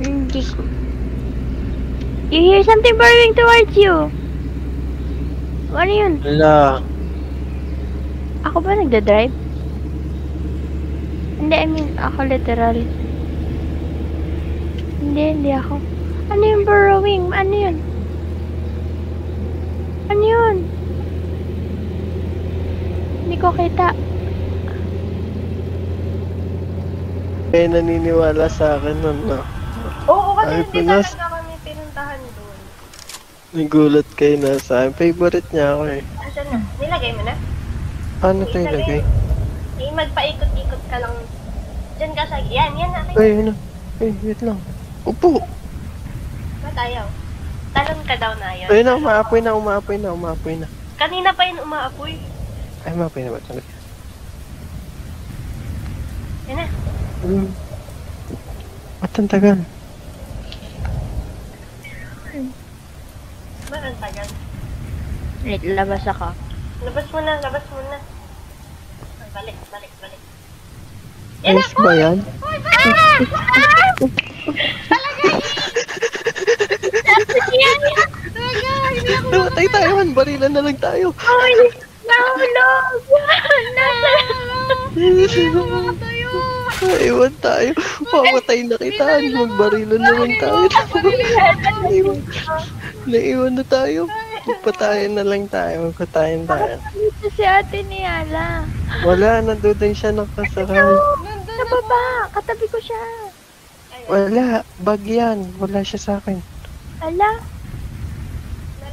Hindi ko. You hear something burning towards you. Ano yun? Wala. Ako ba nagdadrive? Hindi, I mean, ako literal. Hindi ako. Ano yung burrowing? Ano yun? Ano yun? Hindi ko kita. Kaya naniniwala sa akin nun, no? Oo, kasi Ay, hindi Pinas. talaga kami pinuntahan doon. Nagulat kayo na sa akin. Favorite niya ako eh. Asan na? Nilagay mo na? Ano tayo lagay? Eh, magpaikot-ikot ka lang. Diyan ka sa... Yan natin. Ay, ano? Ay, wait lang. Upo! Ba't ayaw? Talon ka daw na yun. Ayun na, umaapoy na. Kanina pa yun umaapoy. Ay, umaapoy na ba? Talaga. Yan na. Ba't ang tagal? Ba't ang tagal? Wait, labas ako. Labas mo na. Balik. Ayos ba yan? Namatay tayo, barilan na lang tayo. Ay! Nahulog! Iwan tayo. Pamatay na kita. Magbarilan na lang tayo. Naiwan na tayo. Magpatayan na lang tayo. Magpatayan tayo. Dito si ate ni Ala. Wala, nandun siya nakasakal. Sa baba! Katabi ko siya. Wala, bag yan. Wala siya sa akin. Ala?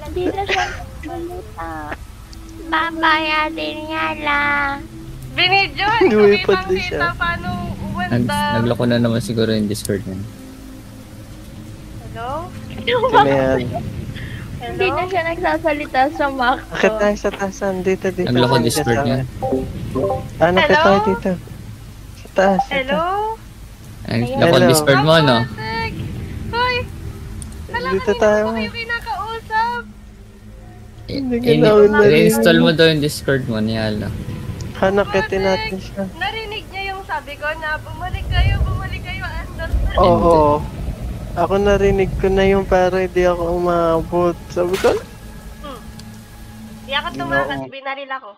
Hindi na siya maluta. Babay ate ni Ala. Binidyo! Lumipad din siya. Paano umanda? Nagloko na naman siguro yung Discord niya. Hello? Ito na yan. Hindi na siya nagsasalita sa Mac Akit ko. tayo sa taasan. Dito. Nagloko Dito Discord sa niya. akin. Akit Hello? tayo dito. Sa taas. Hello? Nagloko Hello. Discord mo, no? Hoy! Dito tayo. Kinakausap! I-install mo daw yung Discord mo ni Ala. Hanakitin natin siya. Narinig niya yung sabi ko na bumalik kayo, andar na. Oo. Ako narinig ko na yung para hindi ako umabot. Sabi ko, Di ako tumakas, binaril ako.